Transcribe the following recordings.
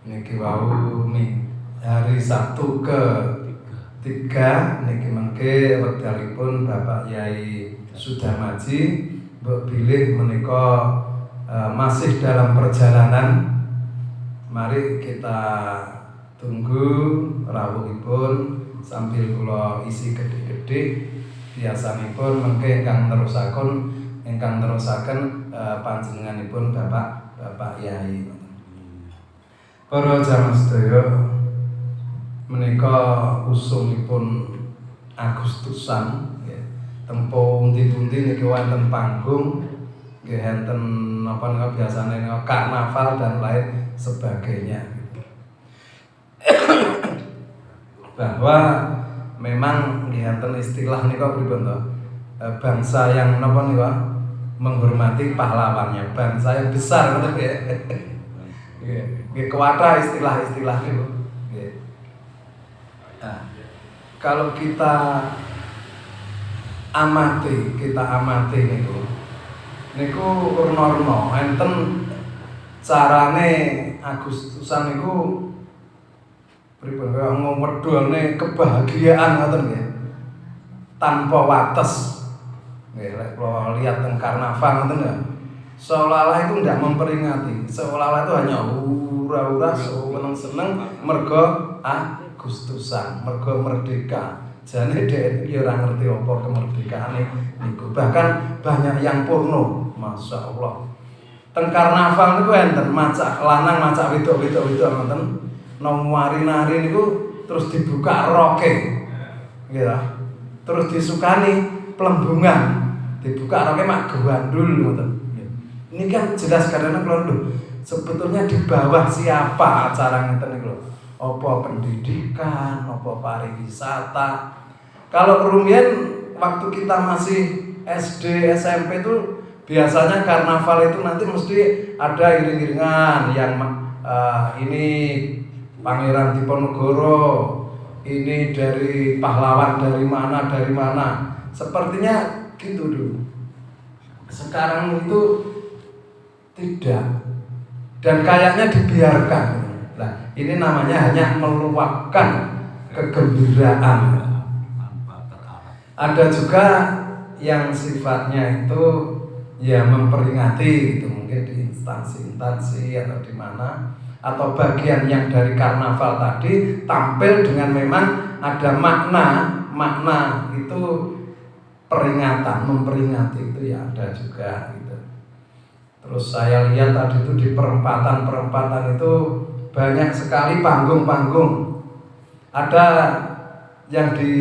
niki wau hari Sabtu ke-3 niki mengke wekdalipun Bapak Yai Sudarmaji mbok bilih menika masih dalam perjalanan. Mari kita tunggu rawuhipun sambil kula isi gedhe-gedhe. Biasanipun mengke ingkang nerusaken panjenenganipun Bapak Yai. Para jamaah sedaya, menika usumipun Agustusan nggih. Tempo pundi-pundi niki wonten panggung nggih enten napa biasane karnaval dan lain sebagainya. Bahwa memang nggih enten istilah nika pripun to? Bangsa yang napa nika menghormati pahlawannya, bangsa yang besar ngoten nggih. Nggih kuwatha istilah-istilah niku. Nggih. Nah, kalau kita amati niku urna-urna enten carane Agustusan niku pripun kaya ngwedhone kebahagiaan ngoten nggih. Tanpa wates. Nggih, lek kula lihat teng karnaval ngoten ya. Seolah-olah itu tidak memperingati, seolah-olah itu hanya hura-hura seneng-seneng mergo Agustusan, mergo merdeka. Jane dhek iki ora ngerti apa kemerdekaane niku. Bahkan banyak yang porno, Masya Allah. Teng karnaval niku enten macak lanang macak wedok ngoten. Nom nari niku terus dibuka roke. Nggih ta. Terus disukani pelembungan. Dibuka roke mak gandul ngoten. Ini kan jelas karena kalau sebetulnya di bawah siapa acara ngeten niku lho. Apa pendidikan, apa pariwisata. Kalau rumiyin waktu kita masih SD, SMP itu biasanya karnaval itu nanti mesti ada iring-iringan yang ini Pangeran Diponegoro, ini dari pahlawan dari mana. Sepertinya gitu dulu. Sekarang itu tidak, dan kayaknya dibiarkan. Nah, ini namanya hanya meluapkan kegembiraan. Ada juga yang sifatnya itu ya memperingati, gitu mungkin di instansi atau di mana, atau bagian yang dari karnaval tadi tampil dengan memang ada makna itu peringatan, memperingati itu ya ada juga gitu. Terus saya lihat tadi itu di perempatan itu banyak sekali panggung-panggung. Ada yang di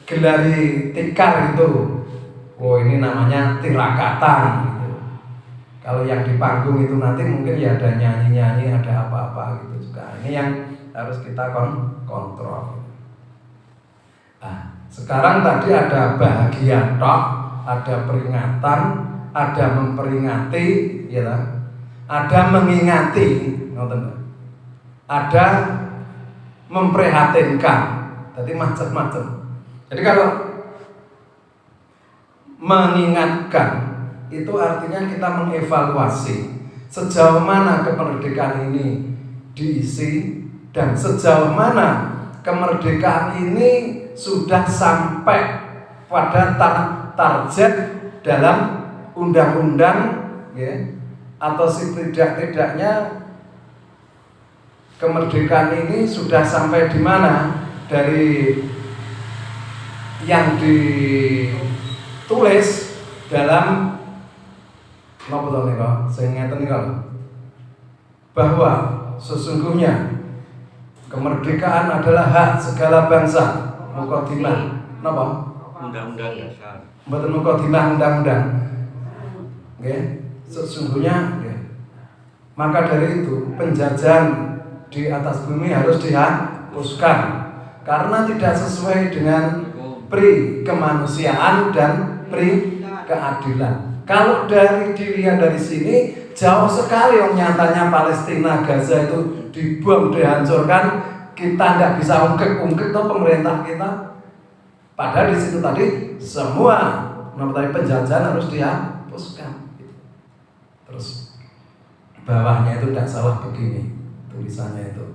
gelari tikar itu. Oh, ini namanya tirakatan gitu. Kalau yang di panggung itu nanti mungkin ya ada nyanyi-nyanyi, ada apa-apa gitu juga. Ini yang harus kita kontrol. Nah, sekarang tadi ada bahagia tok, ada peringatan, ada memperingati, ya, ada mengingati, ada memprihatinkan. Jadi macam-macam. Jadi kalau mengingatkan itu artinya kita mengevaluasi sejauh mana kemerdekaan ini diisi dan sejauh mana kemerdekaan ini sudah sampai pada target dalam undang-undang, ya, atau setidak-tidaknya kemerdekaan ini sudah sampai di mana dari yang ditulis dalam bahwa sesungguhnya kemerdekaan adalah hak segala bangsa. Mukadimah napa? Undang-undang dasar. Mboten mukadimah undang-undang. Nggih, sesungguhnya nggih. Maka dari itu penjajahan di atas bumi harus dihapuskan karena tidak sesuai dengan pri kemanusiaan dan pri keadilan. Kalau dilihat dari sini jauh sekali yang nyatanya Palestina, Gaza itu dibom, dihancurkan. Kita tidak bisa ungkit tuh pemerintah kita. Padahal di situ tadi semua penjajahan harus dihapuskan. Terus bawahnya itu tidak salah begini tulisannya itu.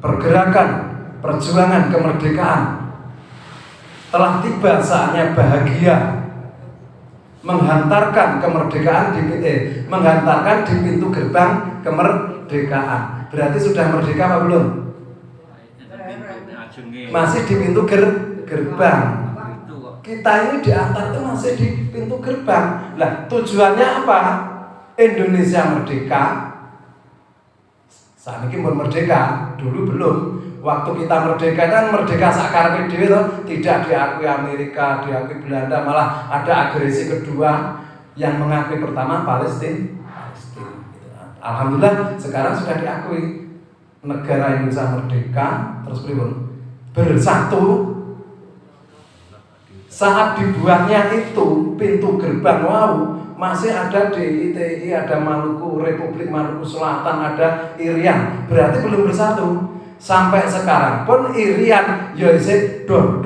Pergerakan perjuangan kemerdekaan telah tiba saatnya bahagia menghantarkan kemerdekaan menghantarkan di pintu gerbang kemerdekaan. Berarti sudah merdeka apa belum? Masih di pintu gerbang. Kita ini diantar itu masih di pintu gerbang. Lah tujuannya apa? Indonesia merdeka. Saat ini pun merdeka, dulu belum. Waktu kita merdeka kan merdeka sakarepe dhewe to, tidak diakui Amerika, diakui Belanda, malah ada agresi kedua yang mengakui pertama Palestina. Alhamdulillah sekarang sudah diakui negara Indonesia merdeka, terus bersatu. Saat dibuatnya itu pintu gerbang masih ada DITI, ada Maluku, Republik Maluku Selatan, ada Irian, berarti belum bersatu. Sampai sekarang pun Irian ya isih dor,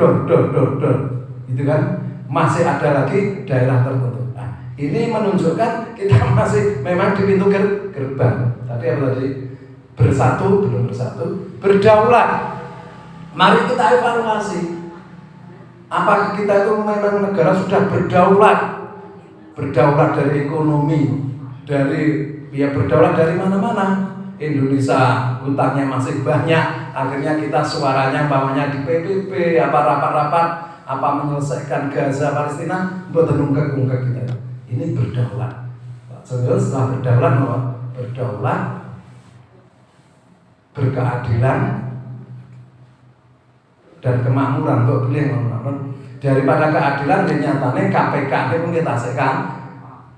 gitu kan, masih ada lagi daerah tertentu. Nah, ini menunjukkan kita masih memang di pintu gerbang. Tapi apa tadi? Bersatu, belum bersatu, berdaulat. Mari kita evaluasi. Apakah kita itu memang negara sudah berdaulat? Berdaulat dari ekonomi, dari berdaulat dari mana-mana. Indonesia hutangnya masih banyak, akhirnya kita suaranya umpamanya di PBB, rapat-rapat, menyelesaikan Gaza Palestina, buat ungkek kita. Ini berdaulat. Setelah berdaulat, berdaulat, berkeadilan dan kemakmuran untuk beliau daripada keadilan nyatanya KPK ini pun kita sekan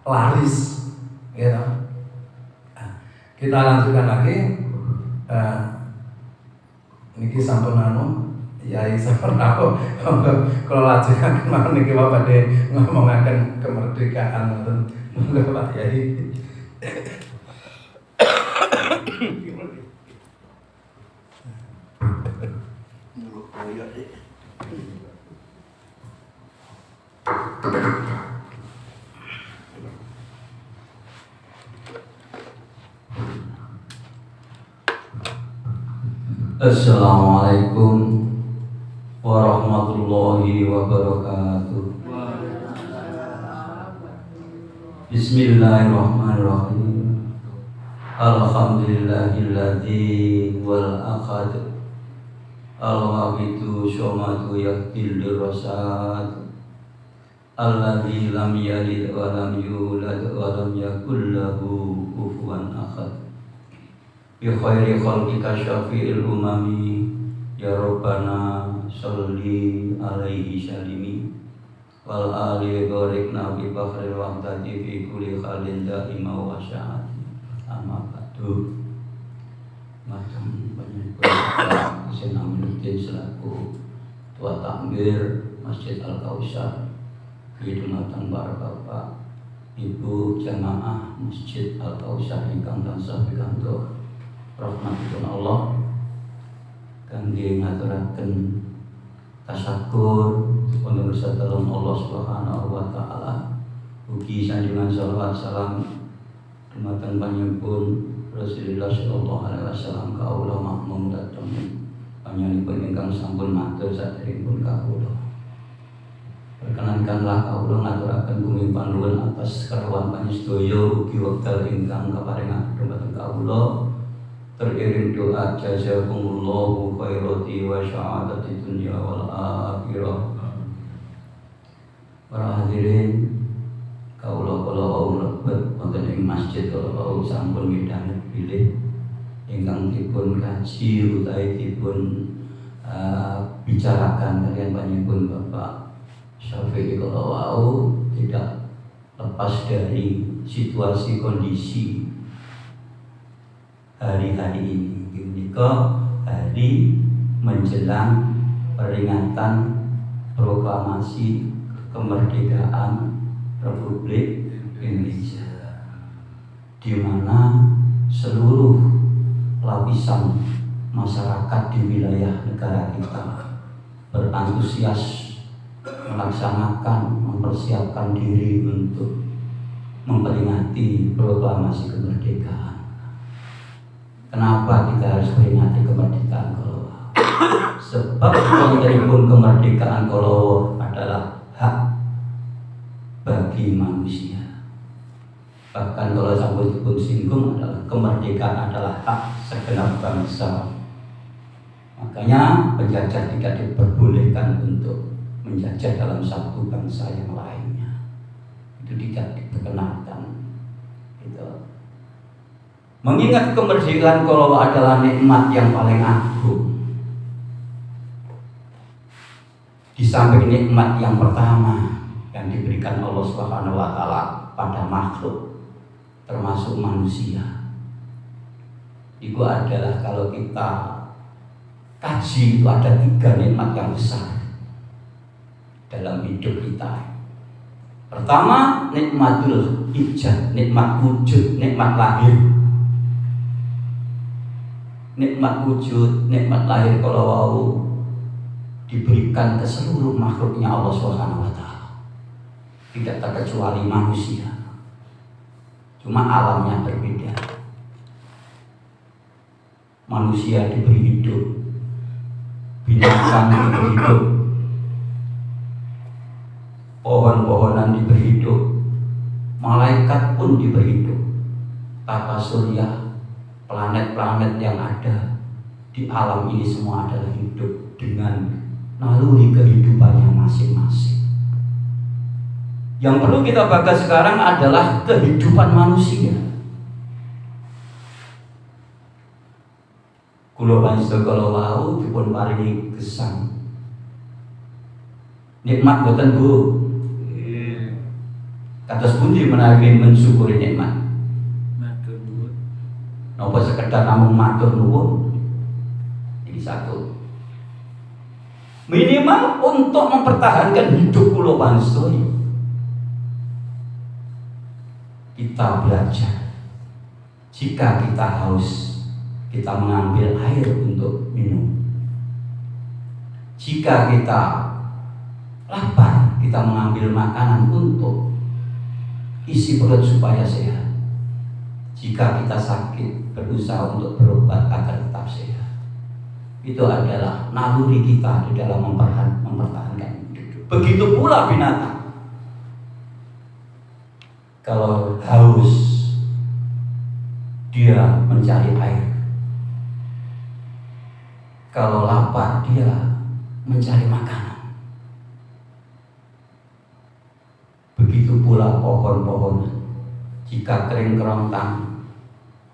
laris, gitu. Kita lanjutkan lagi. Niki sampun Yai sampun kalau lanjutkan kemana niki Bapak de ngomongaken kemerdekaan ngoten Pak Yai. Assalamualaikum warahmatullahi wabarakatuh. Bismillahirrahmanirrahim. Alhamdulillahilladzi wal akhad al-wahidu syomadu yahdil lirrasad alladzi lam yalid wa lam yulad wa lam yakul lahu kufuwan ahad. Bi khairi khalqika syafi'il umami ya Rabbana sholli alaihi salimi wal ali gharikna bi bakhril wahdati fi kulli khalin daima wa sya'ati amma ba'du. Macam banyak Bapak Husain Aminuddin selaku Tua Takmir Masjid Al-Kautsar, Kidunatan para Bapak Ibu jamaah Masjid Al-Kautsar ingkang tansah pikantuk rahmatipun Allah, kangge ngaturaken tasyakur dipun bersatalun Allah Subhanahu wa taala. Ugi sanjungan shalawat salam dumateng panjenengan Rasulullah sallallahu alaihi wasallam kaula makmum dhateng panjenengan ingkang sampun matur saderengipun kawula. Perkenankanlah kawula ngaturaken bumi panuwun atas karawan panjenengan ugi wekdal ingkang kaparingaken dumateng kawula. Teriring doa jazakumullahu khairati wa sya'adati dunya wal akhirah. Para hadirin, kaula mlebet wonten ing masjid kula sampun midhanget bilih ingkang dipun kaji utawi dipun bicarakan kalian panjenengan Bapak Syafi'i kula wau tidak lepas dari situasi kondisi hari-hari ini. Menika hari menjelang peringatan proklamasi kemerdekaan Republik Indonesia, di mana seluruh lapisan masyarakat di wilayah negara kita berantusias melaksanakan, mempersiapkan diri untuk memperingati proklamasi kemerdekaan. Kenapa kita harus peringati kemerdekaan Kolowo? Sebab wontenipun kemerdekaan Kolowo adalah hak bagi manusia. Bahkan kalau sampun dipun singgung adalah kemerdekaan adalah hak segenap bangsa. Makanya penjajah tidak diperbolehkan untuk menjajah dalam satu bangsa yang lainnya. Itu tidak diperkenankan. Gitu. Mengingat kemerdekaan Kolowo adalah nikmat yang paling agung. Di samping nikmat yang pertama yang diberikan Allah Subhanahu wa taala pada makhluk termasuk manusia. Itu adalah kalau kita kaji itu ada 3 nikmat yang besar dalam hidup kita. Pertama, nikmatul ijad, nikmat wujud, nikmat lahir. Nikmat wujud, nikmat lahir kalau wau diberikan ke seluruh makhluknya Allah Subhanahu wa taala. Tidak terkecuali manusia. Cuma alamnya berbeda. Manusia diberi hidup, binatang diberi hidup, pohon-pohonan diberi hidup, malaikat pun diberi hidup, tata surya, planet-planet yang ada di alam ini semua adalah hidup dengan naluri kehidupannya masing-masing. Yang perlu kita bahas sekarang adalah kehidupan manusia. Kula panjenengan kalau wau dipun paringi gesang. Nikmat boten Bu. Kados pundi menawi mensyukuri nikmat? Matur nuwun. Napa sekedar namung matur nuwun? Ini satu. Minimal untuk mempertahankan hidup kula panjenengan. Kita belajar. Jika kita haus, kita mengambil air untuk minum. Jika kita lapar, kita mengambil makanan untuk isi perut supaya sehat. Jika kita sakit, berusaha untuk berobat agar tetap sehat. Itu adalah naluri kita di dalam mempertahankan hidup. Begitu pula binatang. Kalau haus, dia mencari air. Kalau lapar, dia mencari makanan. Begitu pula pohon-pohonan. Jika kering kerontang,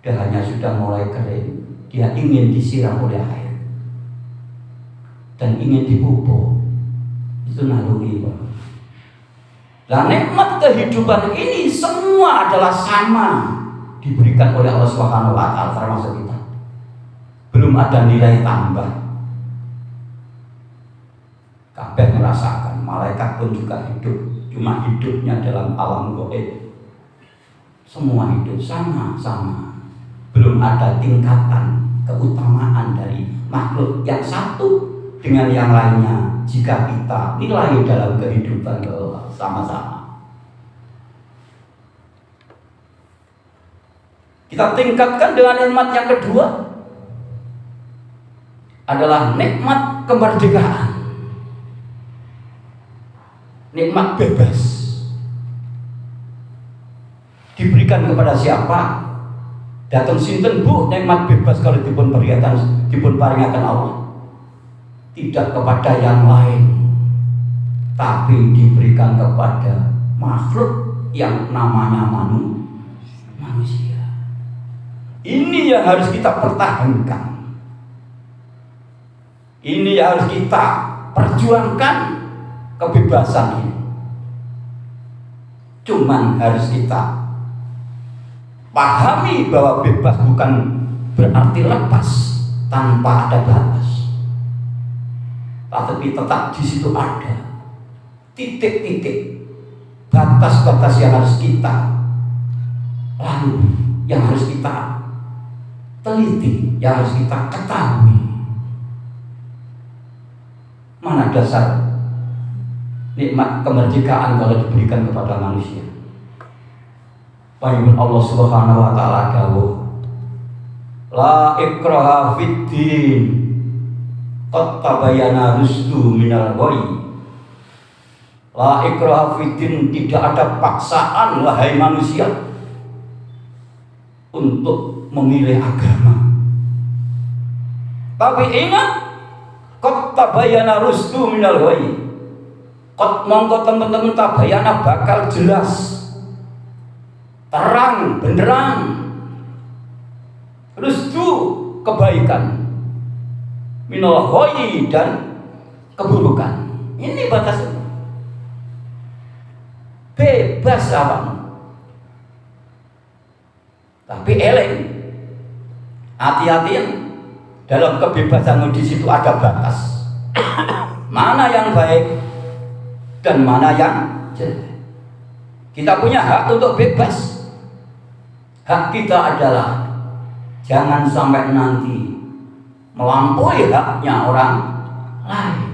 dahannya sudah mulai kering, dia ingin disiram oleh air dan ingin dipupuk. Itu naluri. Nah, nikmat kehidupan ini semua adalah sama diberikan oleh Allah Subhanahu wa taala termasuk kita. Belum ada nilai tambah. Kabeh merasakan, malaikat pun juga hidup, cuma hidupnya dalam alam gaib. Semua hidup sama-sama. Belum ada tingkatan keutamaan dari makhluk yang satu dengan yang lainnya jika kita nilai dalam kehidupan sama-sama. Kita tingkatkan dengan nikmat yang kedua adalah nikmat kemerdekaan. Nikmat bebas. Diberikan kepada siapa? Datang sinten Bu nikmat bebas kalau dipun paringaken Allah. Tidak kepada yang lain, tapi diberikan kepada makhluk yang namanya manusia. Ini yang harus kita pertahankan. Ini yang harus kita perjuangkan, kebebasan ini. Cuman harus kita pahami bahwa bebas bukan berarti lepas tanpa ada batas. Tetapi tetap di situ ada titik-titik batas-batas yang harus kita lalui, yang harus kita teliti, yang harus kita ketahui. Mana dasar nikmat kemerdekaan kalau diberikan kepada manusia? Payun Allah Subhanahu wa taala dawuh, la ikraha fid din, qad tabayyana rusdu minal ghayy. La ikraha fid din, tidak ada paksaan wahai manusia untuk memilih agama. Tapi ingat, qad tabayyana rusdu minal ghayy. Qad mongko teman-teman tabayyana bakal jelas, terang benderang, rusdu kebaikan, minal ghayy dan keburukan. Ini batasnya. Bebas awakmu. Tapi eleng, hati-hati dalam kebebasanmu, di situ ada batas. Mana yang baik dan mana yang jelek. Kita punya hak untuk bebas. Hak kita adalah jangan sampai nanti melampaui haknya orang lain.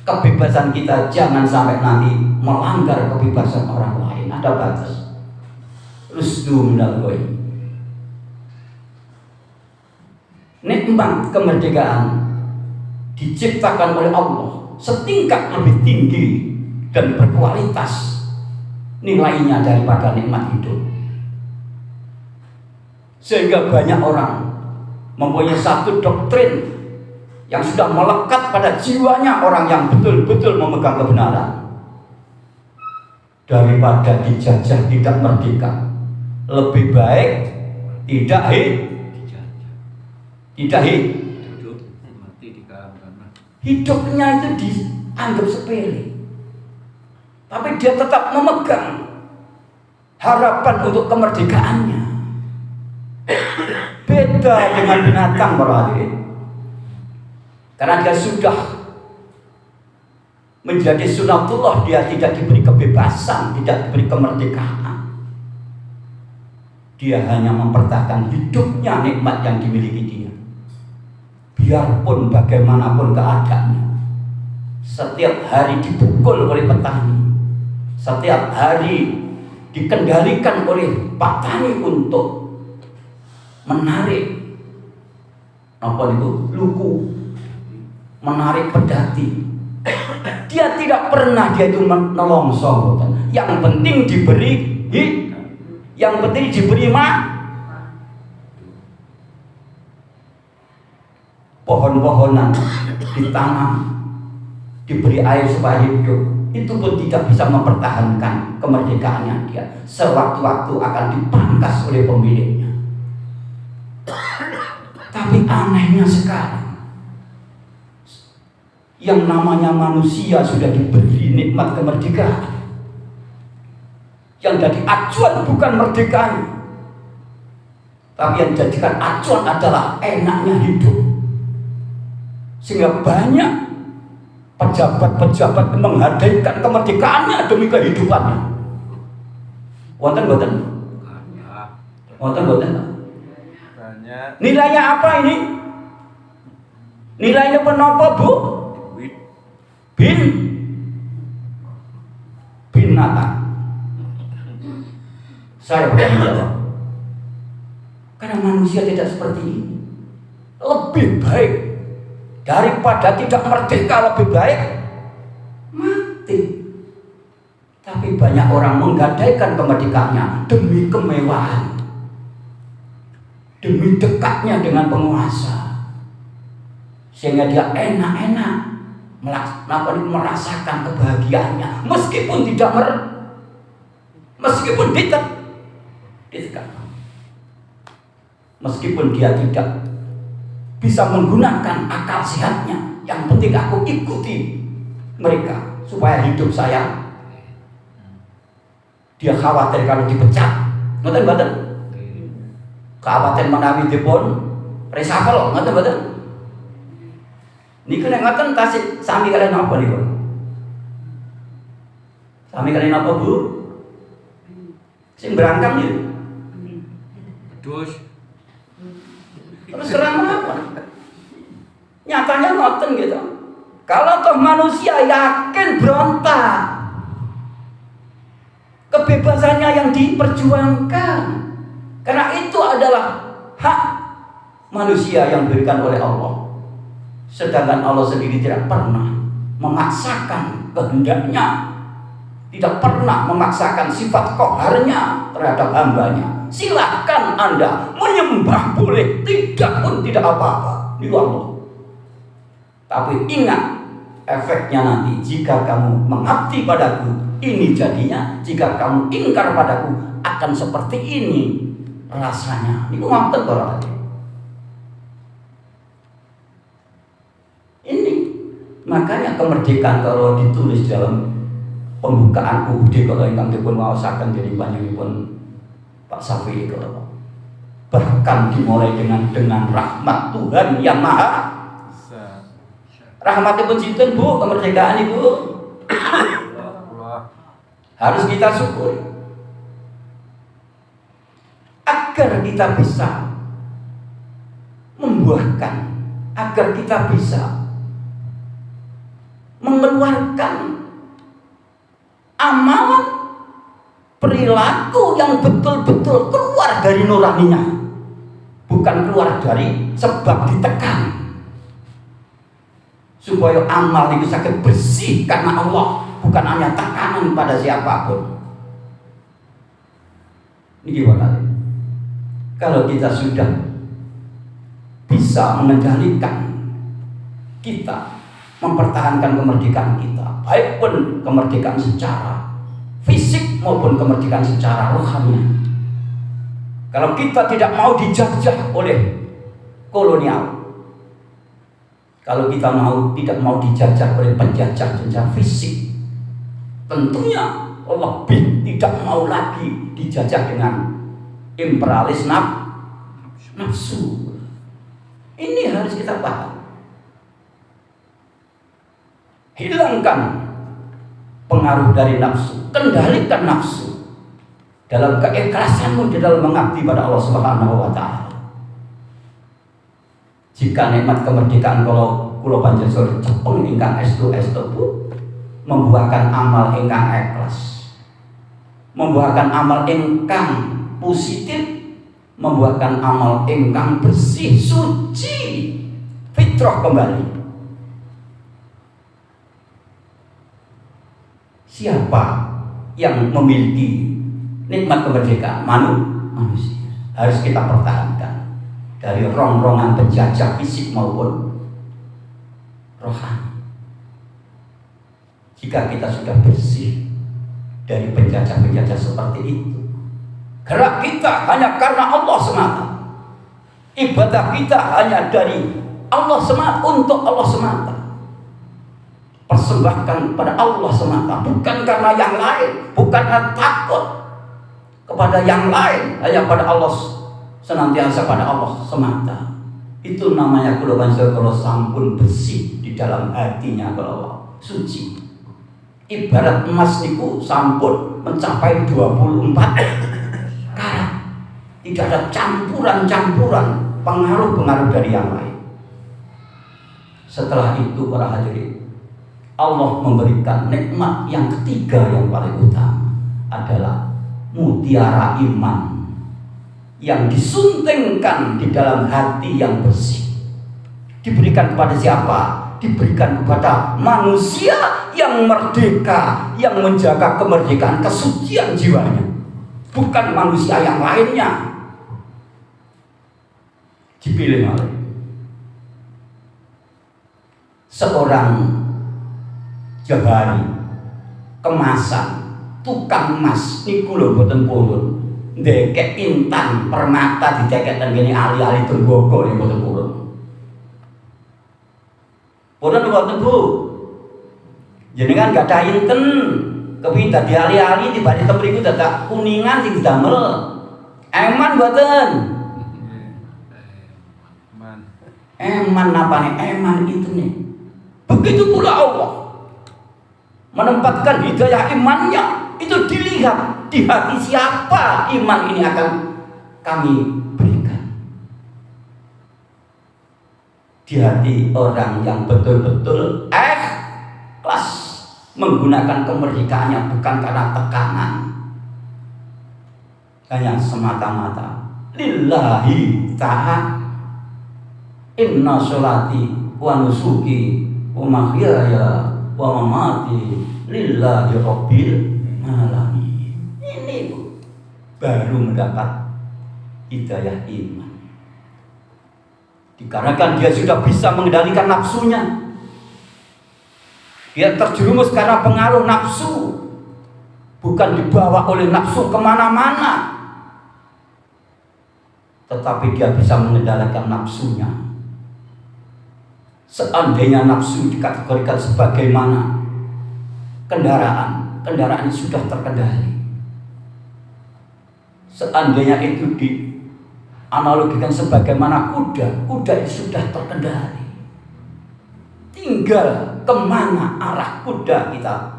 Kebebasan kita jangan sampai nanti melanggar kebebasan orang lain. Ada batas. Rusdu minal ghayy. Nikmat kemerdekaan diciptakan oleh Allah setingkat lebih tinggi dan berkualitas nilainya daripada nikmat hidup. Sehingga banyak orang mempunyai satu doktrin yang sudah melekat pada jiwanya orang yang betul-betul memegang kebenaran. Daripada dijajah tidak merdeka, lebih baik tidak hidup mati di kanan. hidupnya itu dianggap sepele, tapi dia tetap memegang harapan untuk kemerdekaannya. Beda dengan binatang para hadirin, karena dia sudah menjadi sunatullah, dia tidak diberi kebebasan, tidak diberi kemerdekaan. Dia hanya mempertahankan hidupnya, nikmat yang dimiliki dia, biarpun bagaimanapun keadaannya. Setiap hari dipukul oleh petani, setiap hari dikendalikan oleh petani untuk menarik luku, menarik pedati. Dia tidak pernah dia itu nelongso. Yang penting diberi pohon-pohonan ditanam, diberi air supaya hidup. Itu pun tidak bisa mempertahankan kemerdekaannya dia. Sewaktu-waktu akan dipangkas oleh pemiliknya. Tapi anehnya sekarang, yang namanya manusia sudah diberi nikmat kemerdekaan. Yang jadi acuan bukan merdekanya, tapi yang dijadikan acuan adalah enaknya hidup. Sehingga banyak pejabat-pejabat menghadaikan kemerdekaannya demi kehidupannya. Wonten boten? Wonten boten? Banyak. Nilainya apa ini? Nilainya penapa, Bu? Binatang. Saya berani jawab, karena manusia tidak seperti ini. Lebih baik daripada tidak merdeka, lebih baik mati. Tapi banyak orang menggadaikan kemerdekaannya demi kemewahan, demi dekatnya dengan penguasa, sehingga dia enak-enak merasakan kebahagiaannya meskipun ditekan, meskipun dia tidak bisa menggunakan akal sehatnya. Yang penting aku ikuti mereka supaya hidup saya. Dia khawatir kalau dipecat, ngoten-ngoten. Khawatir menawi dipun reshuffle, ngoten-ngoten. Niku nek ngoten tasik sami kalian apa niku? Sami kalian apa, Bu? Sing berangkang niku. Terus Terang apa? Nyatanya ngoten gitu. Kalau toh manusia yakin berontak, kebebasannya yang diperjuangkan. Karena itu adalah hak manusia yang diberikan oleh Allah. Sedangkan Allah sendiri tidak pernah memaksakan kehendaknya, tidak pernah memaksakan sifat qaharnya terhadap hambanya. Silahkan Anda menyembah boleh, tidak pun tidak apa-apa, itu Allah. Tapi ingat efeknya nanti, jika kamu mengabdi padaku, ini jadinya. Jika kamu ingkar padaku, akan seperti ini rasanya. Ini ngoten para hadirin. Ini makanya kemerdekaan kalau ditulis dalam pembukaan UUD kalau ingkang dipun waosaken dening panjenenganipun Pak Syafi'i kalau bahkan dimulai dengan rahmat Tuhan yang Maha. Rahmatipun sinten Bu kemerdekaan Ibu? Harus kita syukuri agar kita bisa membuahkan, agar kita bisa mengeluarkan amalan perilaku yang betul-betul keluar dari nuraninya, bukan keluar dari sebab ditekan, supaya amal itu sakit bersih karena Allah, bukan hanya tekanan pada siapapun. Ini gimana? Kalau kita sudah bisa mengendalikan, kita mempertahankan kemerdekaan kita, baik pun kemerdekaan secara fisik maupun kemerdekaan secara rohani. Kalau kita tidak mau dijajah oleh kolonial, kalau kita tidak mau dijajah oleh penjajah secara fisik, tentunya lebih tidak mau lagi dijajah dengan imperialis nafsu. Ini harus kita paham. Hilangkan pengaruh dari nafsu, kendalikan nafsu dalam keikhlasanmu di dalam mengabdi pada Allah Subhanahu wa taala. Jika nikmat kemerdekaan kalau kula panjenengan cepeng ingkang estu-estu membuahkan amal ingkang ikhlas, membuahkan amal ingkang positif, membuahkan amal ingkang bersih, suci, fitrah kembali. Siapa yang memiliki nikmat kemerdekaan? Manusia. Harus kita pertahankan dari rongrongan penjajah fisik maupun rohani. Jika kita sudah bersih dari penjajah-penjajah seperti itu, gerak kita hanya karena Allah semata, ibadah kita hanya dari Allah semata, untuk Allah semata, persembahkan pada Allah semata, bukan karena yang lain, bukan karena takut kepada yang lain, hanya pada Allah, senantiasa pada Allah semata. Itu namanya kalau sampun bersih di dalam hatinya, kalau suci. Ibarat emas niku sampun mencapai 24 karat, tidak ada campuran-campuran pengaruh-pengaruh dari yang lain. Setelah itu para hadirin, Allah memberikan nikmat yang ketiga yang paling utama, adalah mutiara iman yang disuntingkan di dalam hati yang bersih. Diberikan kepada siapa? Diberikan kepada manusia yang merdeka, yang menjaga kemerdekaan, kesucian jiwanya, bukan manusia yang lainnya. Dipilih oleh seorang jahari kemasan, tukang emas niku lho mboten purun. Ndekek intan permata didekeken ngene ali-ali tembaga niku mboten purun. Purun mboten Bu. Jenengan gak ada inten kepingin dadi ali-ali tiba-tiba mriku dadak kuningan sing didamel. Eman mboten? Eman napane? Eman itu nih. Begitu pula Allah menempatkan hidayah imannya itu dilihat di hati siapa iman ini akan kami berikan. Di hati orang yang betul-betul ikhlas menggunakan kemerdekaannya bukan karena tekanan, hanya semata-mata lillahi ta'ala. Inna sholati wa nusuki wa mahyaya wa mamati lillahi rabbil alamin. Ini baru mendapat hidayah iman. Dikarenakan dia sudah bisa mengendalikan nafsunya. Dia terjerumus karena pengaruh nafsu, bukan dibawa oleh nafsu kemana-mana, tetapi dia bisa mengendalikan nafsunya. Seandainya nafsu dikategorikan sebagaimana kendaraan sudah terkendali. Seandainya itu dianalogikan sebagaimana kuda itu sudah terkendali. Tinggal kemana arah kuda kita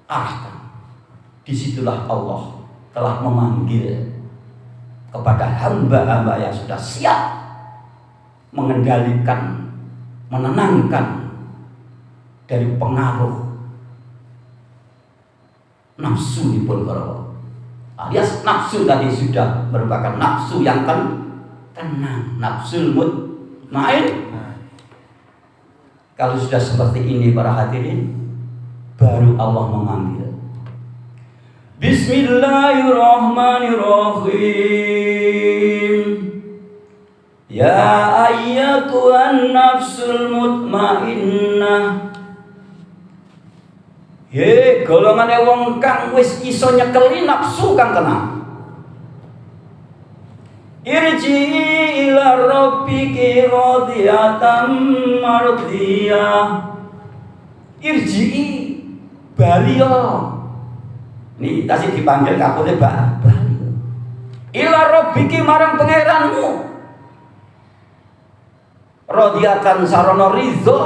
arahkan. Disitulah Allah telah memanggil kepada hamba-hamba yang sudah siap mengendalikan, menenangkan dari pengaruh nafsu di pulgoro. Alias nafsu tadi sudah merupakan nafsu yang tenang, nafsul mutmain. Kalau sudah seperti ini para hadirin, baru Allah memanggil. Bismillahirrahmanirrahim. Ya ayyatuhan nafsul mutmainnah. He golongane wong kang wis iso nyekeli nafsu kang tenang. Irji'i ila rabbiki radiyatan mardiyah. Irji'i baliyo. Nih tasih dipanggil kapune baliyo. Ila rabbiki marang pangeranmu. Radiyatan sarana ridho,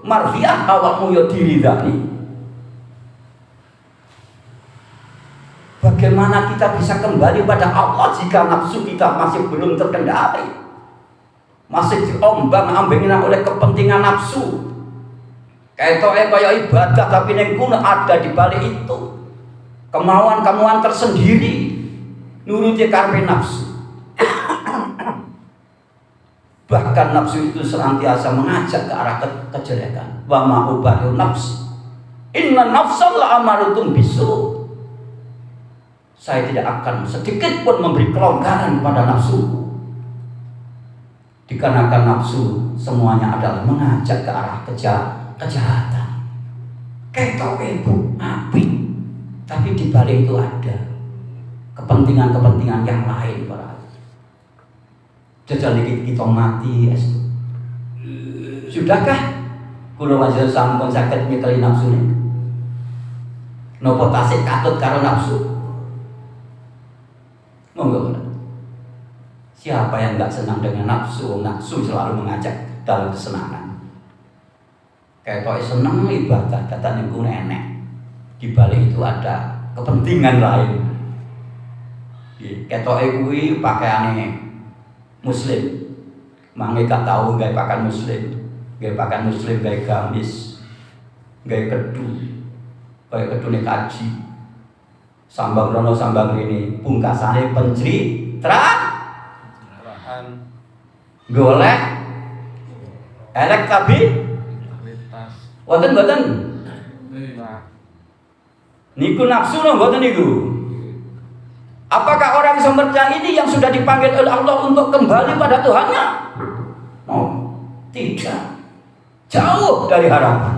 mardiyah awakmu yo diridani. Bagaimana kita bisa kembali pada Allah jika nafsu kita masih belum terkendali, masih diombang-ambingin oleh kepentingan nafsu? Kayak ibadah tapi ning kono ada di balik itu kemauan tersendiri, nuruti karepe nafsu. Bahkan nafsu itu senantiasa mengajak ke arah kejelekan. Wa ma ubadu nafsi, inna nafsal la'amaratun bisu. Saya tidak akan sedikit pun memberi kelonggaran kepada nafsu. Dikarenakan nafsu semuanya adalah mengajak ke arah kejahatan. Ketok itu api, tapi di balik itu ada kepentingan-kepentingan yang lain para. Jajal kita mati estu. Sudahkah kula wajah sampun saged nyekeli nafsune? Napa tasih katut karo nafsu? Monggo. Siapa yang enggak senang dengan nafsu? Nafsu selalu mengajak dalam kesenangan. Kayak seneng ibadah, kata niku enek. Di balik itu ada kepentingan lain. Ketoke kuwi pakaiane muslim. Mangke gak tau gawe pakaian muslim. Gawe pakaian muslim, gawe gamis, gawe kedu. Kaya kedune kaji. Sambang rono sambang ini pungkasane pencitraan golek elektabilitas boten niku nafsu no boten niku. Apakah orang seperti ini yang sudah dipanggil oleh Allah untuk kembali pada Tuhannya? Oh, tidak, jauh dari harapan.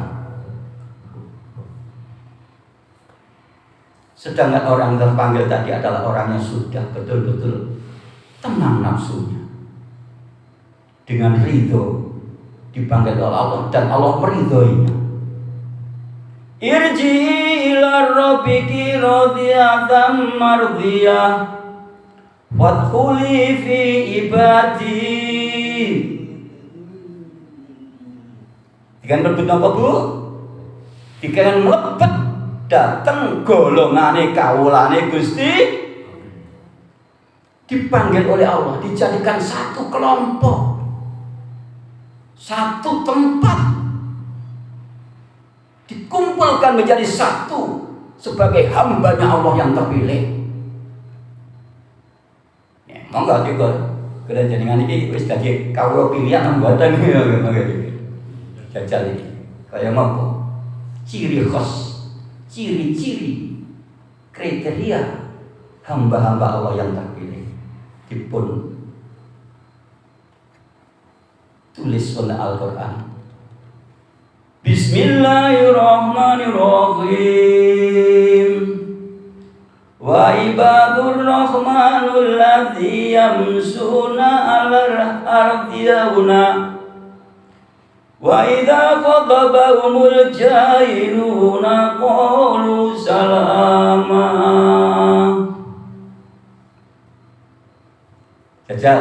Sedangkan orang terpanggil tadi adalah orang yang sudah betul-betul tenang nafsunya, dengan ridho dipanggil oleh Allah dan Allah meridhoinya. Irji'i ila rabbiki radiyatan mardiyah wadkhuli fi ibadi. Dikan mlebet napa Bu? Dikan mlebet datang golongane kawulane Gusti, dipanggil oleh Allah, dijadikan satu kelompok, satu tempat, dikumpulkan menjadi satu sebagai hambanya Allah yang terpilih. Monggo juga kula jenengan iki wis dadi kawula pilihan mboten monggo jajal iki. Kaya ngopo? Ciri khas, ciri-ciri, kriteria hamba-hamba Allah yang terpilih dipun tulis oleh Al-Quran. Bismillahirrahmanirrahim. Wa ibadur rahmanul ladzi yamsuna 'alal ardi hauna wa idza khatabahumul jahiluna qalu salama. Jajal,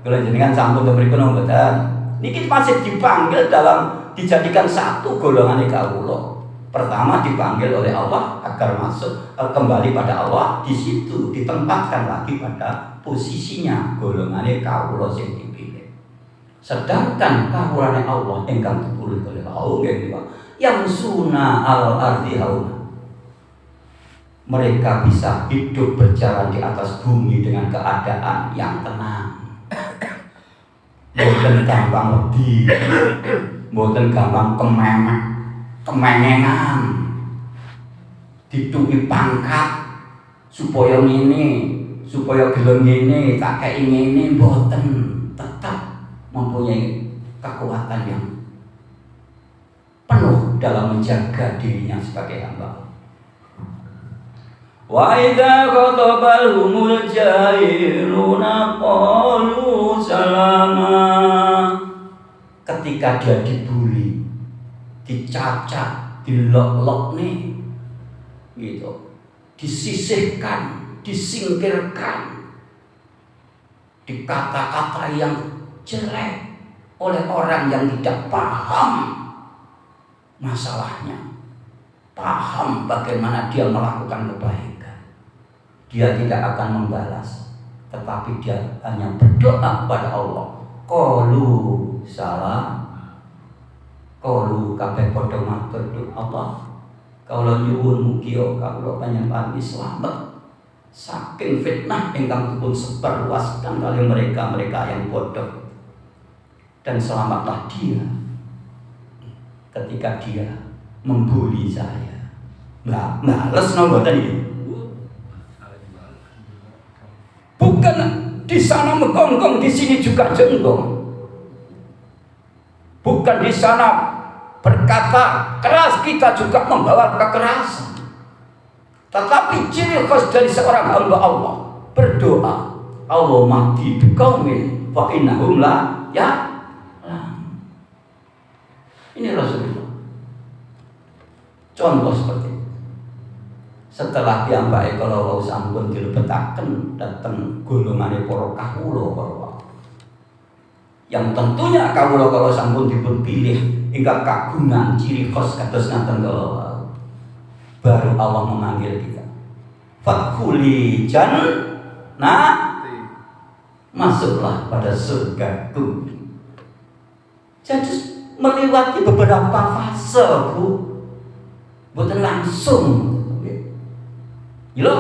kalau jenengan sampun berikan mboten. Niki masih dipanggil dalam dijadikan satu golongan kawula. Pertama dipanggil oleh Allah agar masuk kembali pada Allah, di situ ditempatkan lagi pada posisinya golongan kawula sing dipilih. Sedangkan kawulane Allah ingkang dipilih oleh Allah nggih yang suna al ardi hauna. Mereka bisa hidup berjalan di atas bumi dengan keadaan yang tenang. Mboten gampang wedi, mboten gampang kemengengan, dituki pangkat supaya ngene, supaya gelem ngene, tak kei ngene, mboten, tetap mempunyai kekuatan yang penuh dalam menjaga dirinya sebagai hamba. Wa idza khatabahumul jahiluna qalu salama. Ketika dia dibully, dicacat, dilok-lokne gitu, disisihkan, disingkirkan, dikata-kata yang jelek oleh orang yang tidak paham masalahnya, paham bagaimana dia melakukan kebaikan. Dia tidak akan membalas, tetapi dia hanya berdoa kepada Allah. Qalu salam, qalu kabeh padha matur Allah. Kawula nyuwun mugi kawula panjenengan slamet saking fitnah ingkang dipun sebarluaskan kali mereka yang bodoh. Dan selamatlah dia ketika dia membuli saya. Bales napa mboten iki? Bukan di sana menggonggong, di sini juga jenggong. Bukan di sana berkata keras, kita juga membawa kekerasan. Tetapi ciri khas dari seorang hamba Allah berdoa, Allahumma hdi biqaumin fa innahum la ya. Ini Rasulullah. Contoh seperti itu. Setelah piyambake kalau sampun dilebetaken dhateng golongane para kawula, yang tentunya kawula kalau sampun dipun pilih ingkang kagungan ciri khas kados ngaten kala, baru Allah memanggil kita. Fadkhuli jannah, masuklah pada surgaku. Jadi melewati beberapa fase, Bu. Bukan langsung. Gila,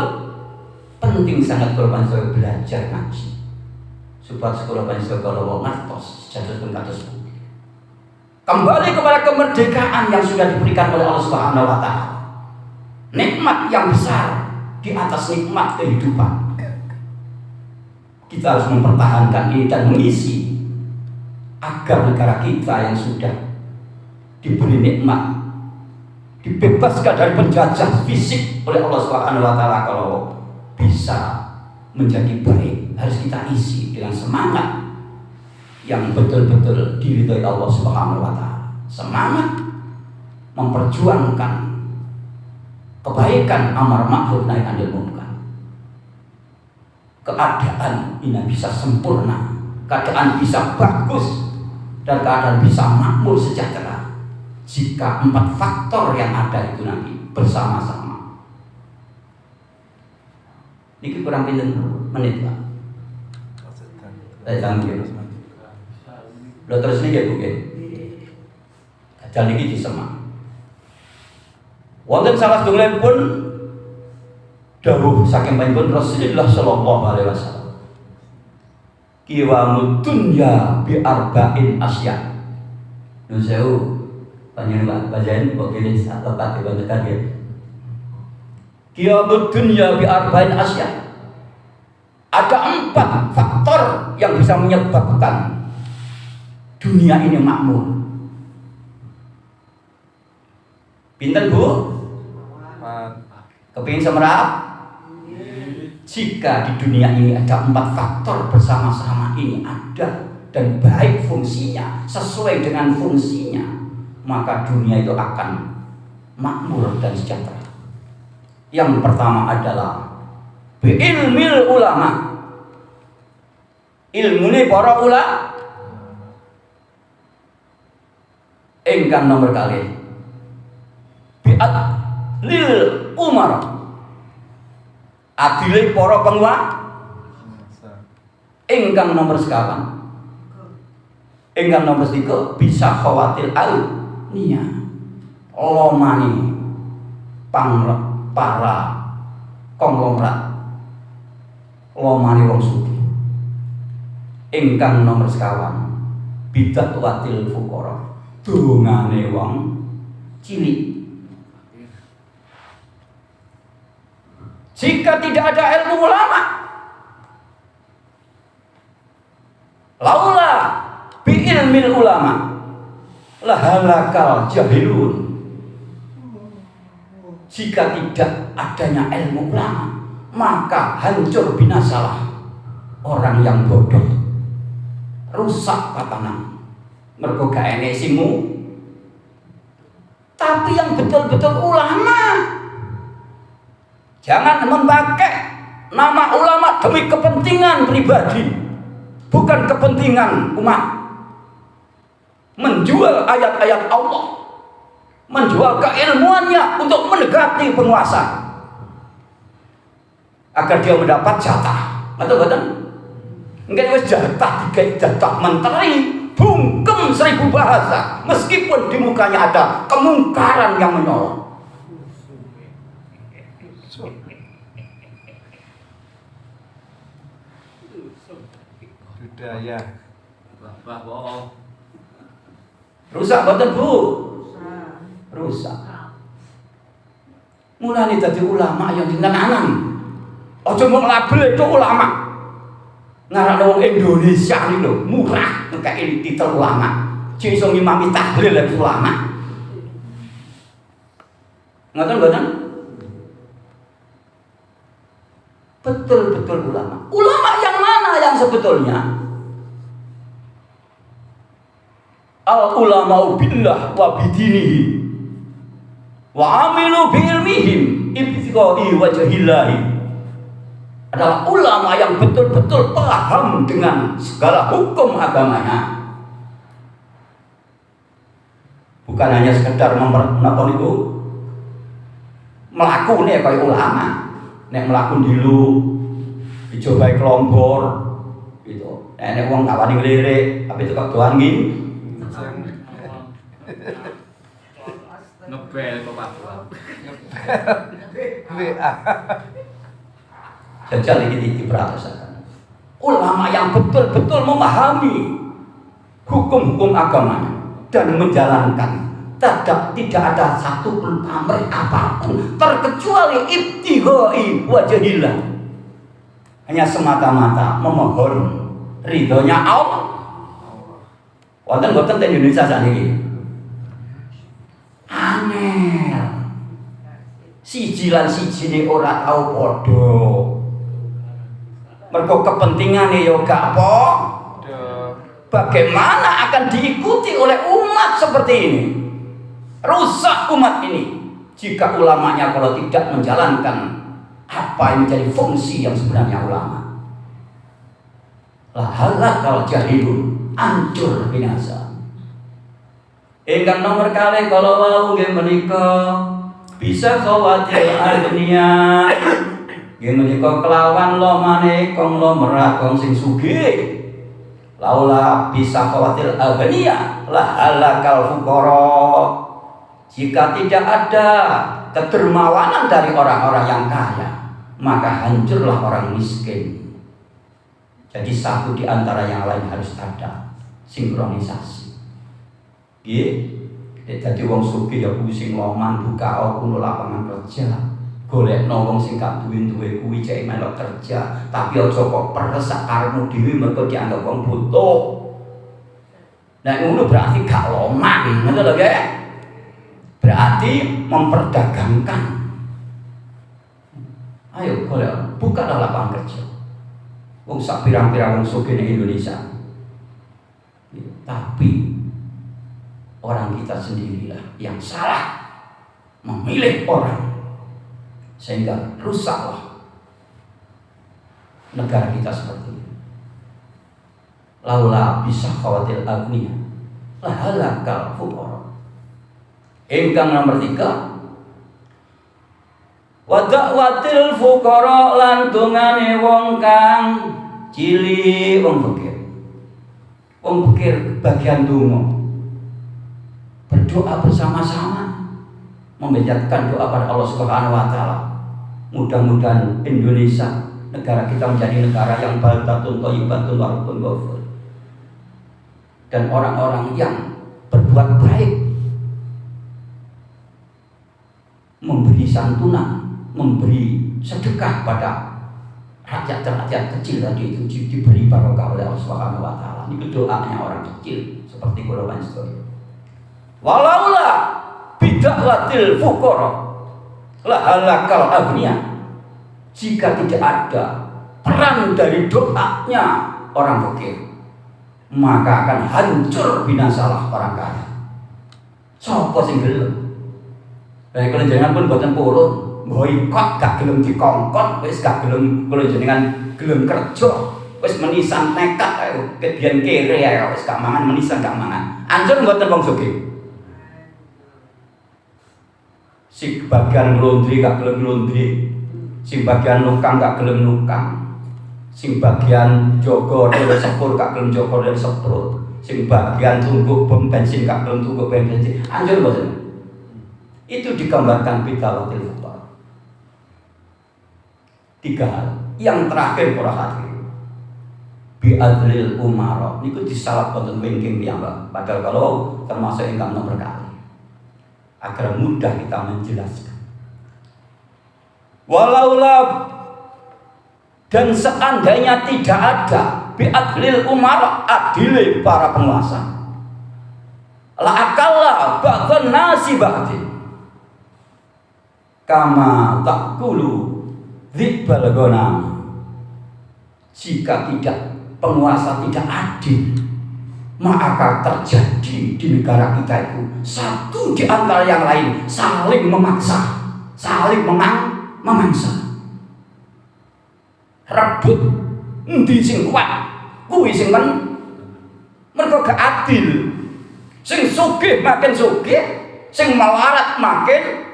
penting sangat kalau panjenengan belajar ngaji. Supaya sekolah panjenengan kalau ngertos jatuh pun kados. Kembali kepada kemerdekaan yang sudah diberikan oleh Allah Subhanahu wa taala. Nikmat yang besar di atas nikmat kehidupan. Kita harus mempertahankan ini dan mengisi agar negara kita yang sudah diberi nikmat, dibebaskan dari penjajah fisik oleh Allah Subhanahu wa taala, kalau bisa menjadi baik harus kita isi dengan semangat yang betul-betul diridhoi Allah Subhanahu wa taala. Semangat memperjuangkan kebaikan, amar ma'ruf nahi anil munkar. Keadaan ini bisa sempurna, keadaan bisa bagus, dan keadaan bisa makmur sejahtera jika 4 faktor yang ada itu nanti bersama-sama. Ini kurang pinten menit Pak. Saya canggih. Lo terus nih ya Bu. Jadi ini disemak. Wonten salah setunggal pun dawuh saking panjenengan Rasulullah sallallahu alaihi wasallam. Qiwamud dunya bi arba'in asya. Nun sewu panjenengan bacain kok pilih satu kata tekan ya. Qiyamud dunya bi arba'in asya. Ada 4 faktor yang bisa menyebabkan dunia ini makmur. Pinten Bu? Kepingin semerap? Jika di dunia ini ada 4 faktor bersama-sama ini ada dan baik fungsinya, sesuai dengan fungsinya, maka dunia itu akan makmur dan sejahtera. Yang pertama adalah ilmil ulama. Ilmu ini para ulama engkang nomor kali biat lil umar adile para penguasa engkang nomor sekawan engkang nomor 3 bisa khawatir al nia lomani para konglomerat lomani wong sugih engkang nomor sekawan bidat watil fuqara dongane wong cilik. Jika tidak ada ilmu ulama, laula bi ilmil ulama lahalakal jahilun. Jika tidak adanya ilmu ulama, maka hancur binasalah orang yang bodoh, rusak tatanan. Mergo gak enek simu. Tapi yang betul-betul ulama, jangan memakai nama ulama demi kepentingan pribadi, bukan kepentingan umat. Menjual ayat-ayat Allah, menjual keilmuannya untuk mendekati penguasa agar dia mendapat jatah. Betul-betul? Enggak wis jatah digawe jatah menteri, bungkem 1000 bahasa, meskipun di mukanya ada kemungkaran yang menyolong. Budaya Bapak bohong. Rusak betul Bu? Rusak. Mulane dadi ulama yang ditenanan. Aja mung label itu ulama. Ngarakno wong Indonesia iki lho, murah ngekeki titel ulama. Sing iso ngimami tahlil ulama. Ngoten-ngoten? Betul-betul ulama. Ulama yang mana yang sebetulnya? Al ulama'u billah wa bidinihi wa amilu bi ilmihim ibtiqai wajhillahi. Adalah ulama yang betul-betul paham dengan segala hukum agamanya. Bukan hanya sekedar napa niku mlakune kaya ulama. Nek mlaku dilu dicobai kelompor gitu. Nek wong ngawani ngelirik tapi tukang doan nggih. Ngebel kok Pak. WA. Jajal ini diperhatikan. Ulama yang betul-betul memahami hukum-hukum agamanya dan menjalankan. Tidak ada satu pun pamrih apapun terkecuali ibtighai wajhillah. Hanya semata-mata memohon ridhonya Allah. Wonten-wonten teng Indonesia sakniki. Aneh. Siji lan sijine ora tau padha. Mergo kepentingane ya gak padha. Bagaimana akan diikuti oleh umat seperti ini? Rusak umat ini jika ulamanya kalau tidak menjalankan apa yang menjadi fungsi yang sebenarnya ulama. La halakal jahilun, hancur binasa. Ingkang nomor kali kalau wau nggih menika bisa khawatir dunia. Nggih menika kelawan lomane konglomerat wong sing sugih. Laula bisa khawatir agnia la halakal fuqara. Jika tidak ada kedermawanan dari orang-orang yang kaya, maka hancurlah orang miskin. Jadi satu di antara yang lain harus ada sinkronisasi. Jadi wong sugih ya kuwi sing loman buka kulo lapangan kerja. Golekno wong sing gak duwe kuwi cek melok kerja, tapi aja kok peres karepmu dhewe mergo dianggap wong butuh. Nah ngono berarti gak loman, ngono lho nggih. Berarti memperdagangkan. Ayo golek buka lapangan kerja. Wong sak pirang-pirang wong sugih ning Indonesia. Tapi orang kita sendirilah yang salah memilih orang sehingga rusaklah negara kita seperti ini. Laula bisa khawatir agniya la halakal fuqara. Ingkang nomor 3, wa da'watil fuqara lan dongane wong kang cilik, wong fakir. Wong fakir bagian donga. Berdoa bersama-sama, memanjatkan doa pada Allah Subhanahu wa taala. Mudah-mudahan Indonesia negara kita menjadi negara yang baldatun thayyibatun wa rabbun ghafur. Dan orang-orang yang berbuat baik, memberi santunan, memberi sedekah pada rakyat-rakyat kecil tadi itu diberi barokah oleh Allah Subhanahu wa taala. Ini doanya orang kecil seperti kula panjenengan. Walaula bid'atil fuqara la halakal agniya. Jika tidak ada peran dari doanya orang fakir, maka akan hancur binasalah orang kaya. Sapa sing gelem? Lah kalau jenengan pun boten purun, boikot gak gelem dikongkon, wis gak gelem kalau jenengan gelem kerja, wis menisan nekat ayo kebiyen kere ayo wis gak mangan menisan gak mangan. Hancur mboten wong sugih. Si bagian laundry gak gelem laundry, si bagian nukang gak gelem nukang, si bagian jogo dari sepur gak gelem jogo dari sepur, si bagian tungguk pom bensin gak gelem tungguk bensin. Anjur boten. Itu digambarkan bid'atil fuqara. 3 hal. Yang terakhir para hadirin, bi'adlil umara niku disalap wonten wingking piyambak. Padahal kalau termasuk ingkang nomor kali. Agar mudah kita menjelaskan. Walaula dan seandainya tidak ada bi'adlil umara, adile para penguasa, la akalla ba'dhan nasi ba'di kama takulu dhibbal ghanam. Jika tidak penguasa tidak adil, maka akan terjadi di negara kita itu satu di antara yang lain saling memaksa, saling memangsa, rebut endi sing kuat, kuwi sing mergo gak adil. Sing sugih makin sugih, sing melarat makin.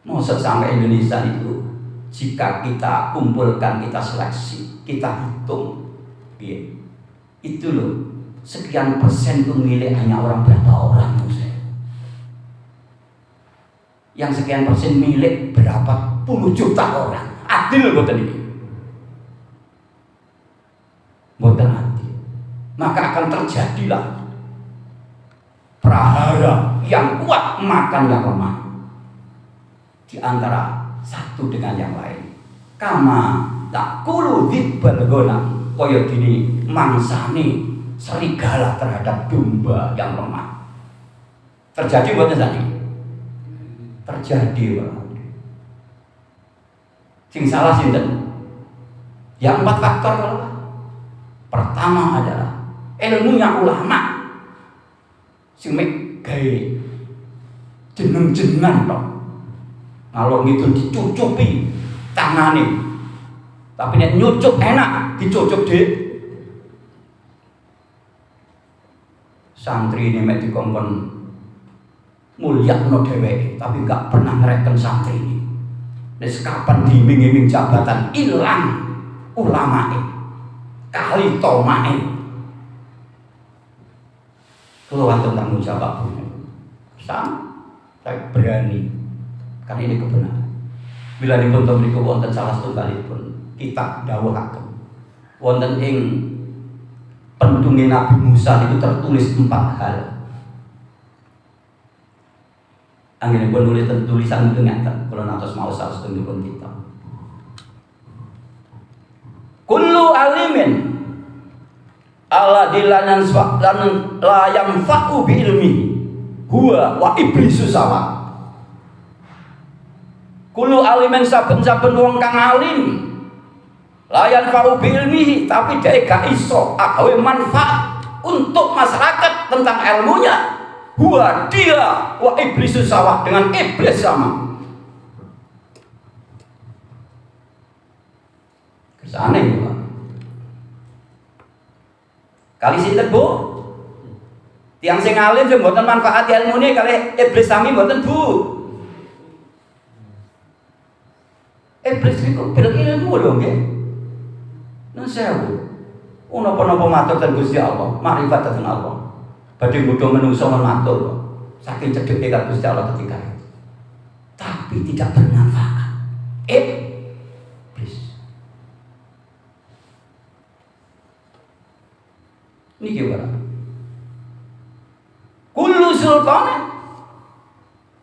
Masa sampai Indonesia itu, jika kita kumpulkan, kita seleksi, kita hitung, itu loh, sekian persen itu milik hanya orang berapa orang, yang sekian persen milik berapa puluh juta orang. Adil loh boten ini, boten adil. Maka akan terjadilah prahara yang kuat makan yang lemah di antara satu dengan yang lain. Kama takulu dhibbal ghanam, kaya dene mangsane serigala terhadap domba yang lemah. Terjadi mboten tadi? Terjadi, Pak. Sing salah sinten? Yang 4 faktor kalau pertama adalah ilmunya ulama sing mek gawe jeneng-jenengan tok. Ngalor gitu dicucupi tangane. Tapi nek nyucup enak, dicucup dik. Santri ini mek dikongkon mulyakno dheweke, tapi enggak pernah ngereken santri ini. Nek kapan diiming-iming jabatan ilang ulamae, kali tomae. Kalau wonten tanggung jawab saya berani. Karena ini kebenaran. Bila dipun mriku wonten salah setunggalipun kitab dawuhaken wonten ing pendunge Nabi Musa itu tertulis 4 hal. Anggenipun nulis tulisan itu ngeten, kula nantos maos satunggalipun kitab. Kullu alimin alladzi la yanfa'u bi ilmi huwa wa iblisu sawa. Kullu alimin saben-saben wong kang alim la yanfa'u bi ilmihi, tapi dia gak iso agawe manfaat untuk masyarakat tentang ilmunya. Huwa dia wa iblisu sawa, dengan iblis sama. Kesane ya. Kali sinten Bu? Tiang sing alim sing mboten manfaat ilmune kali iblis sami mboten Bu. Iblis niku bil ilmu lho nggih. Nun sewu. Napa-napa matur ten Gusti Allah, makrifat ten Allah. Badhe nggodha menungso matur saking cedheke karo Gusti Allah ketika itu. Tapi tidak bermanfaat. Iblis. Niki ora. Kullu sultan,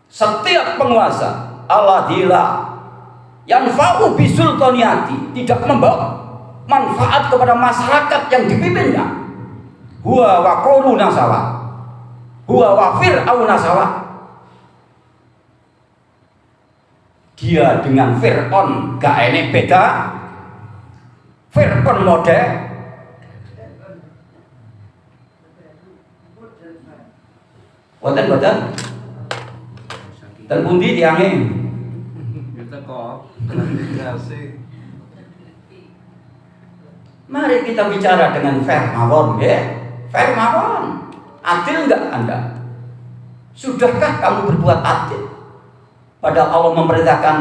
setiap penguasa alladila yanfa'u bi sultaniyati, tidak membawa manfaat kepada masyarakat yang dipimpinnya. Huwa wa qaruna sawa, huwa wa fir'auna sawa. Dia dengan Fir'aun gak enek beda. Fir'aun mode boten ten pundi tiange Kita kok Grasi. mari kita bicara dengan fair mawon ya. Fair mawon. Adil enggak Anda? Sudahkah kamu berbuat adil? Padahal Allah memerintahkan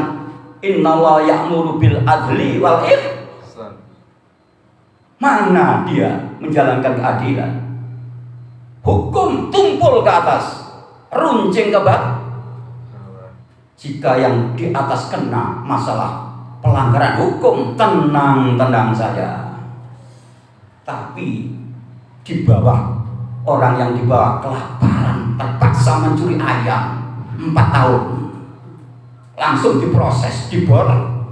innallaha ya'muru bil adli wal ihsan. Mana dia menjalankan keadilan? Hukum tumpul ke atas, runcing ke bawah. Jika yang di atas kena masalah pelanggaran hukum, tenang-tenang saja. Tapi di bawah, orang yang di bawah kelaparan terpaksa mencuri ayam 4 tahun, langsung diproses, diborong.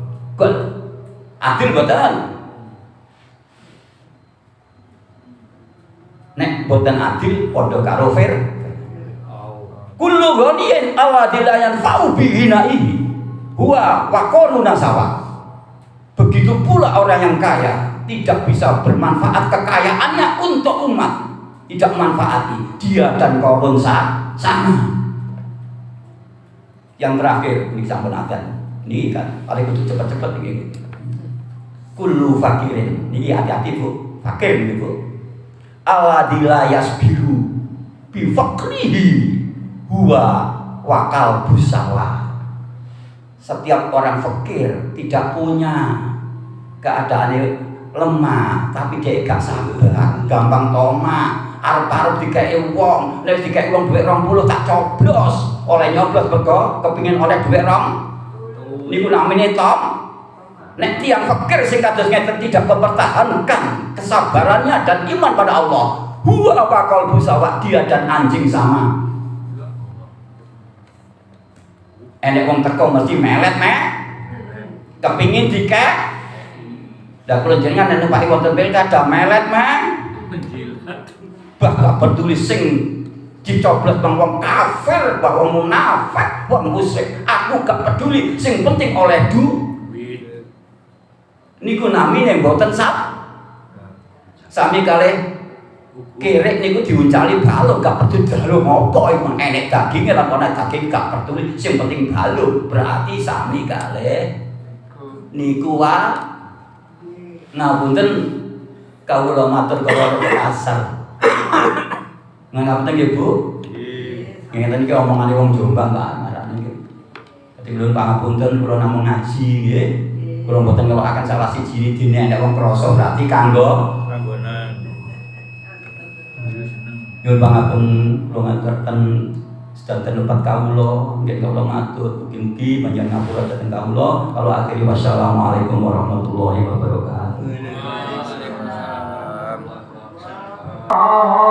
Adil boten? Nek boten adil padha karo fair. Kullu ghaniyin alladzi la yanfa'u bihi na'ihi huwa wa qaruna sawa. Begitu pula orang yang kaya tidak bisa bermanfaat kekayaannya untuk umat, tidak manfaati, dia dan korun sama. Yang terakhir ini sampun adzan. Niki kan paling kudu cepet-cepet iki. Kullu fakirin, niki hati-hati Bu, fakir niki Bu. Alladzi la yasbiru bi faqrihi huwa wakal busawa. Setiap orang fakir tidak punya keadaan lemah, tapi dia gak sabar, gampang toma, arep-arep dikei wong, nek dikei wong dhuwit 20 tak coblos, oleh nyoblos mergo kepengin oleh dhuwit 2. Niku namine tom. Nek tiyang fakir sing kados ngeten tidak mempertahankan kesabarannya dan iman pada Allah, huwa wakal busawa, dia dan anjing sama. Enek wong teko mesti melet kepingin dikek. Dah kula jenengan nek numpak wonten pilkada melet bah gak peduli sing dicoblos bang wong kafir, bang wong munafik, wong musyrik, aku gak peduli, sing penting oleh duit. Niku namine mboten sami kalih kerek niku diuncali balung, gak peduli balung apa iku enek daginge lan ana daging gak peduli, sing penting balung. Berarti sami kalih niku wae. Ngapunten kawula matur kawula asar. Ngapunten nggih Bu. Nggih. Ngeten iki omongane wong Jombang Pak marane nggih. Dadi kula pangapunten kula namung ngaji nggih. Kula mboten ngelakaken salah siji dene nek wong krasa berarti kanggo panggonan. nyuwun pangapunten kula ngaturaken sedanten lepat kawula, nggih kawula matur mugi-mugi panjenengan ngapura dhateng kawula. Kalau akhiri wassalamualaikum warahmatullahi wabarakatuh. Allah